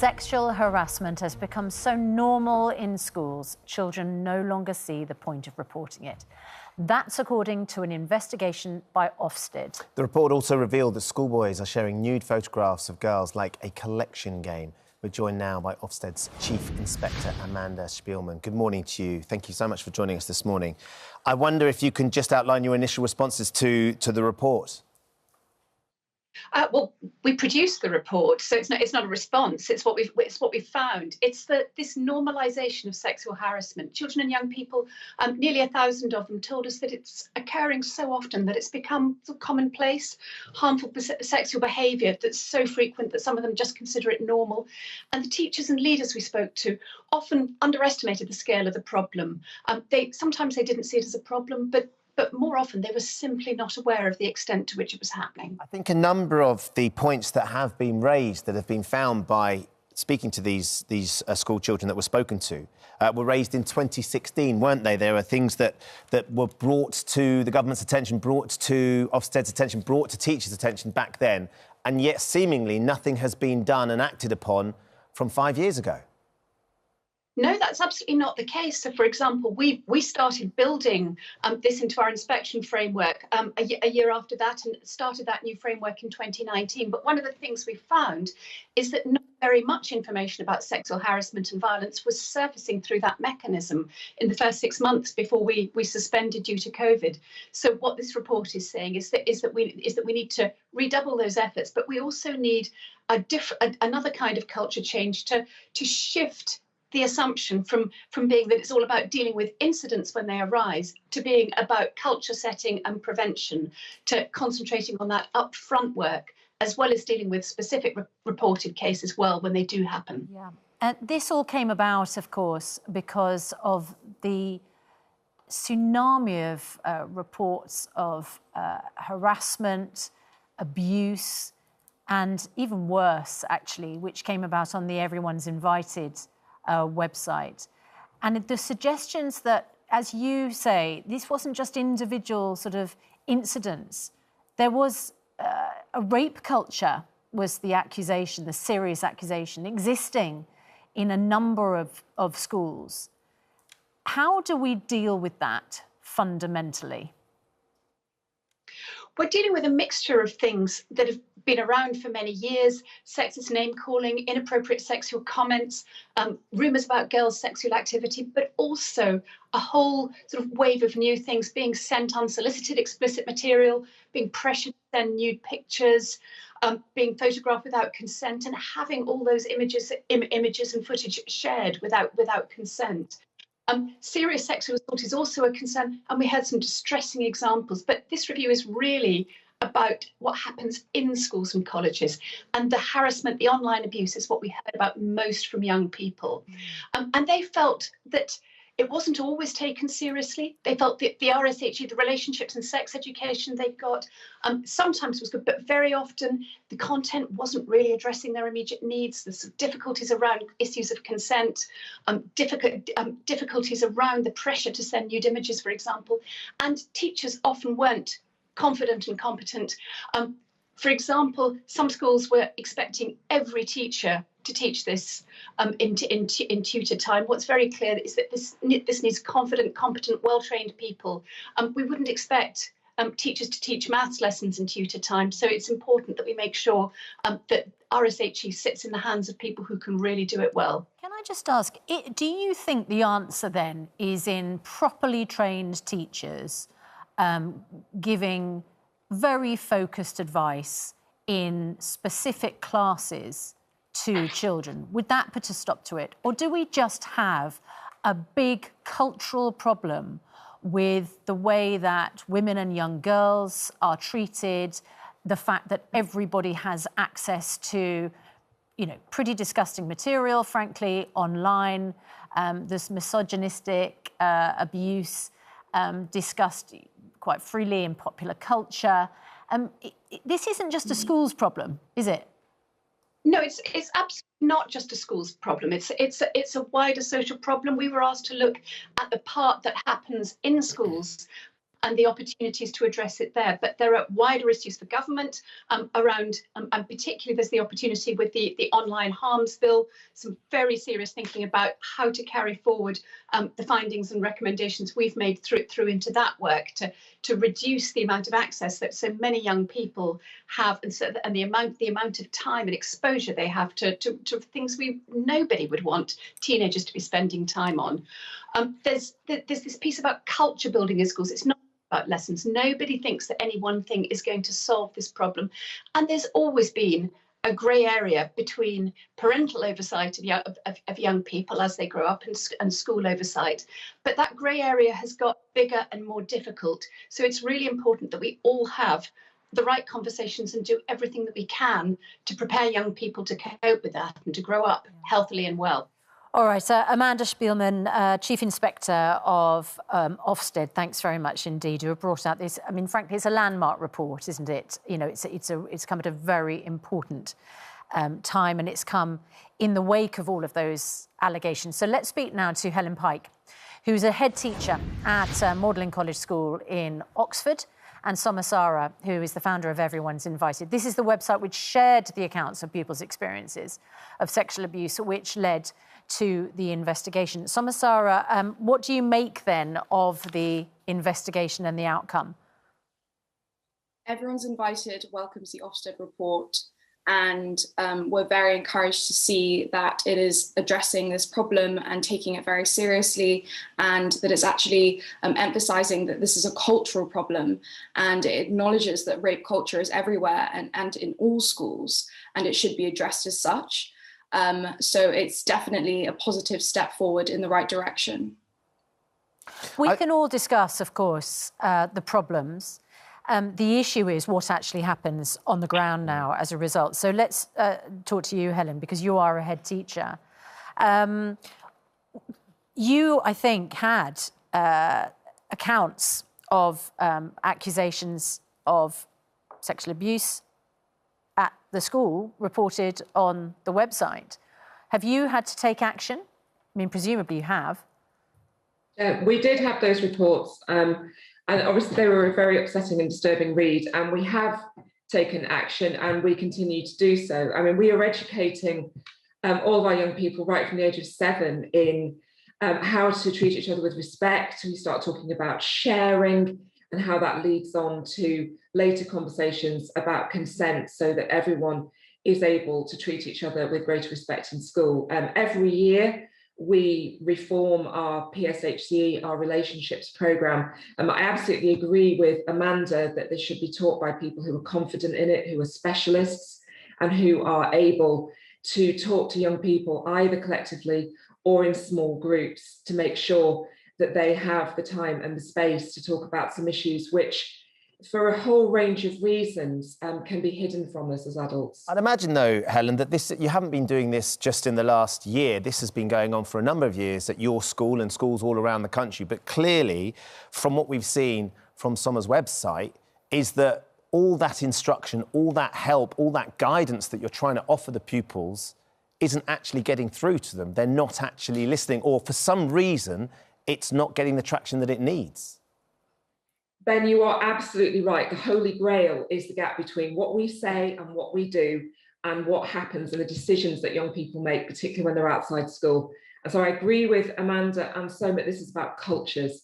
Sexual harassment has become so normal in schools, children no longer see the point of reporting it. That's according to an investigation by Ofsted. The report also revealed that schoolboys are sharing nude photographs of girls like a collection game. We're joined now by Ofsted's Chief Inspector, Amanda Spielman. Good morning to you. Thank you so much for joining us this morning. I wonder if you can just outline your initial responses to the report. Well, we produced the report, so it's not a response. It's what we've found. It's this normalisation of sexual harassment. Children and young people, nearly 1,000 of them, told us that it's occurring so often that it's become sort of commonplace, harmful sexual behaviour that's so frequent that some of them just consider it normal. And the teachers and leaders we spoke to often underestimated the scale of the problem. Sometimes they didn't see it as a problem, but more often they were simply not aware of the extent to which it was happening. I think a number of the points that have been raised, that have been found by speaking to these school children that were spoken to, were raised in 2016, weren't they? There are things that were brought to the government's attention, brought to Ofsted's attention, brought to teachers' attention back then, and yet seemingly nothing has been done and acted upon from 5 years ago. No, that's absolutely not the case. So, for example, we started building this into our inspection framework a year after that and started that new framework in 2019. But one of the things we found is that not very much information about sexual harassment and violence was surfacing through that mechanism in the first 6 months before we suspended due to COVID. So what this report is saying is that we need to redouble those efforts, but we also need another kind of culture change to shift the assumption from being that it's all about dealing with incidents when they arise to being about culture setting and prevention, to concentrating on that upfront work, as well as dealing with specific reported cases when they do happen. Yeah. And this all came about, of course, because of the tsunami of reports of harassment, abuse, and even worse, actually, which came about on the Everyone's Invited website. And the suggestions that, as you say, this wasn't just individual sort of incidents. There was a rape culture, was the accusation, the serious accusation, existing in a number of schools. How do we deal with that fundamentally? We're dealing with a mixture of things that have been around for many years: sexist name-calling, inappropriate sexual comments, rumours about girls' sexual activity, but also a whole sort of wave of new things: being sent unsolicited explicit material, being pressured to send nude pictures, being photographed without consent, and having all those images and footage shared without consent. Serious sexual assault is also a concern, and we had some distressing examples. But this review is really about what happens in schools and colleges, and the harassment, the online abuse is what we heard about most from young people. And they felt that it wasn't always taken seriously. They felt that the RSHE, the relationships and sex education they got, sometimes was good, but very often the content wasn't really addressing their immediate needs. There's difficulties around issues of consent, difficulties around the pressure to send nude images, for example, and teachers often weren't confident and competent. For example, some schools were expecting every teacher to teach this in tutor time. What's very clear is that this needs confident, competent, well-trained people. We wouldn't expect teachers to teach maths lessons in tutor time, so it's important that we make sure that RSHE sits in the hands of people who can really do it well. Can I just ask, do you think the answer then is in properly trained teachers giving very focused advice in specific classes to children? Would that put a stop to it? Or do we just have a big cultural problem with the way that women and young girls are treated, the fact that everybody has access to, pretty disgusting material, frankly, online, this misogynistic abuse discussed quite freely in popular culture. This isn't just a schools problem, is it? No, it's absolutely not just a schools problem. It's a wider social problem. We were asked to look at the part that happens in schools and the opportunities to address it there. But there are wider issues for government around, and particularly there's the opportunity with the online harms bill, some very serious thinking about how to carry forward the findings and recommendations we've made through into that work to reduce the amount of access that so many young people have, and the amount of time and exposure they have to things nobody would want teenagers to be spending time on. There's this piece about culture building in schools. It's not about lessons. Nobody thinks that any one thing is going to solve this problem, and there's always been a grey area between parental oversight of young people as they grow up and school oversight. But that grey area has got bigger and more difficult. So it's really important that we all have the right conversations and do everything that we can to prepare young people to cope with that and to grow up healthily and well. All right, Amanda Spielman, Chief Inspector of Ofsted, thanks very much indeed. You have brought out this, I mean, frankly, it's a landmark report, isn't it? You know, it's come at a very important time, and it's come in the wake of all of those allegations. So let's speak now to Helen Pike, who's a head teacher at Magdalen College School in Oxford, and Somasara, who is the founder of Everyone's Invited. This is the website which shared the accounts of pupils' experiences of sexual abuse, which led to the investigation. Somasara, what do you make then of the investigation and the outcome? Everyone's Invited welcomes the Ofsted report, and we're very encouraged to see that it is addressing this problem and taking it very seriously, and that it's actually emphasising that this is a cultural problem, and it acknowledges that rape culture is everywhere and in all schools, and it should be addressed as such. So it's definitely a positive step forward in the right direction. We can all discuss, of course, the problems. The issue is what actually happens on the ground now as a result. So let's talk to you, Helen, because you are a head teacher. You, I think, had accounts of accusations of sexual abuse at the school reported on the website. Have you had to take action? I mean, presumably you have. We did have those reports, and obviously they were a very upsetting and disturbing read, and we have taken action and we continue to do so. I mean, we are educating all of our young people right from the age of 7 in how to treat each other with respect. We start talking about sharing and how that leads on to later conversations about consent, so that everyone is able to treat each other with greater respect in school. Every year, we reform our PSHCE, our relationships programme. I absolutely agree with Amanda that this should be taught by people who are confident in it, who are specialists, and who are able to talk to young people either collectively or in small groups to make sure that they have the time and the space to talk about some issues which, for a whole range of reasons, can be hidden from us as adults. I'd imagine, though, Helen, that you haven't been doing this just in the last year. This has been going on for a number of years at your school and schools all around the country. But clearly, from what we've seen from Soma's website, is that all that instruction, all that help, all that guidance that you're trying to offer the pupils isn't actually getting through to them. They're not actually listening, or for some reason, it's not getting the traction that it needs. Ben, you are absolutely right. The holy grail is the gap between what we say and what we do and what happens and the decisions that young people make, particularly when they're outside school. And so I agree with Amanda and Soma, this is about cultures.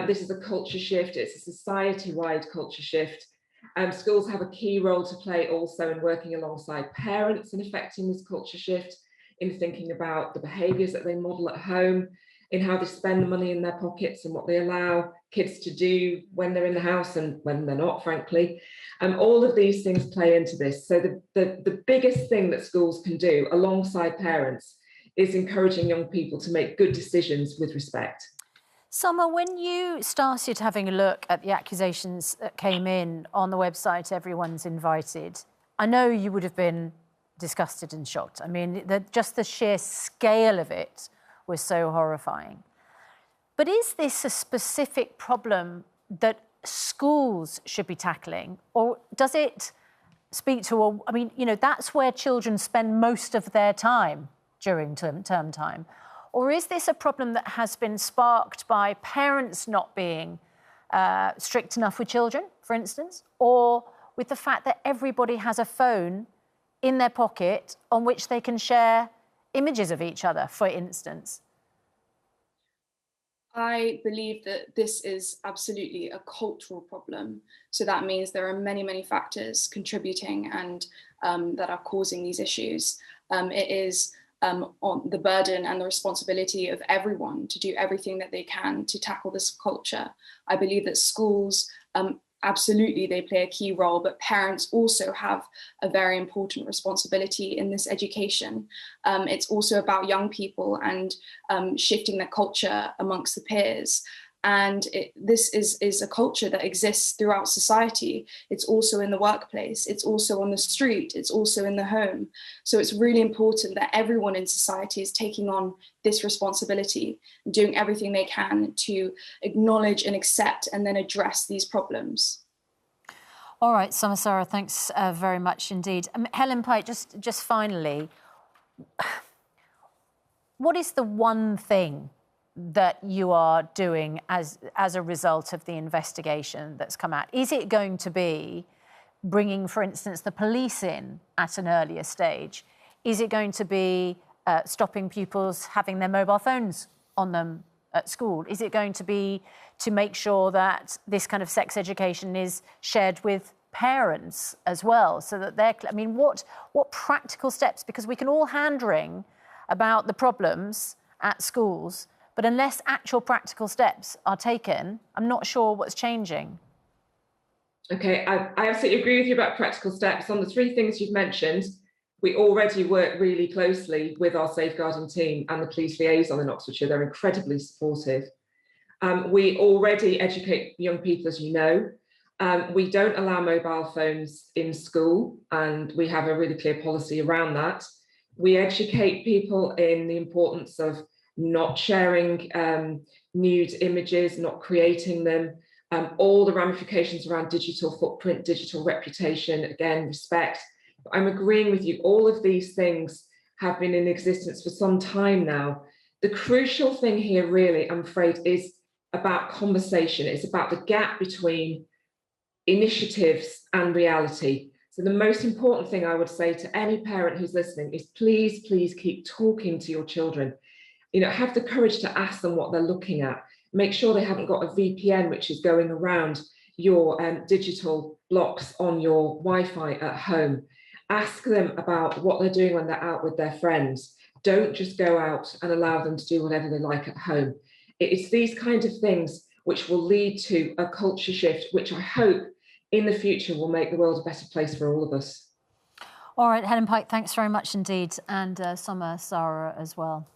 This is a culture shift. It's a society-wide culture shift. Schools have a key role to play also in working alongside parents in affecting this culture shift, in thinking about the behaviours that they model at home, in how they spend the money in their pockets and what they allow kids to do when they're in the house and when they're not, frankly. All of these things play into this. So the biggest thing that schools can do alongside parents is encouraging young people to make good decisions with respect. Summer, when you started having a look at the accusations that came in on the website Everyone's Invited, I know you would have been disgusted and shocked. I mean, just the sheer scale of it was so horrifying. But is this a specific problem that schools should be tackling? Or does it speak to, I mean, you know, that's where children spend most of their time during term time. Or is this a problem that has been sparked by parents not being strict enough with children, for instance, or with the fact that everybody has a phone in their pocket on which they can share images of each other, for instance? I believe that this is absolutely a cultural problem. So that means there are many, many factors contributing and that are causing these issues. It is on the burden and the responsibility of everyone to do everything that they can to tackle this culture. I believe that schools, absolutely, they play a key role, but parents also have a very important responsibility in this education. It's also about young people and shifting the culture amongst the peers. And this is a culture that exists throughout society. It's also in the workplace, it's also on the street, it's also in the home. So it's really important that everyone in society is taking on this responsibility and doing everything they can to acknowledge and accept and then address these problems. All right, Sara, thanks very much indeed. Helen Pike, just finally, what is the one thing that you are doing as a result of the investigation that's come out? Is it going to be bringing, for instance, the police in at an earlier stage? Is it going to be stopping pupils having their mobile phones on them at school? Is it going to be to make sure that this kind of sex education is shared with parents as well, so that they're, I mean, what practical steps, because we can all hand-wring about the problems at schools, but unless actual practical steps are taken, I'm not sure what's changing. Okay, I absolutely agree with you about practical steps. On the three things you've mentioned, we already work really closely with our safeguarding team and the police liaison in Oxfordshire. They're incredibly supportive. We already educate young people, as you know. We don't allow mobile phones in school, and we have a really clear policy around that. We educate people in the importance of not sharing nude images, not creating them, all the ramifications around digital footprint, digital reputation, again, respect. I'm agreeing with you, all of these things have been in existence for some time now. The crucial thing here really, I'm afraid, is about conversation. It's about the gap between initiatives and reality. So the most important thing I would say to any parent who's listening is please, please keep talking to your children. You know, have the courage to ask them what they're looking at. Make sure they haven't got a VPN which is going around your digital blocks on your Wi-Fi at home. Ask them about what they're doing when they're out with their friends. Don't just go out and allow them to do whatever they like at home. It's these kind of things which will lead to a culture shift, which I hope in the future will make the world a better place for all of us. All right, Helen Pike, thanks very much indeed, and Sara as well.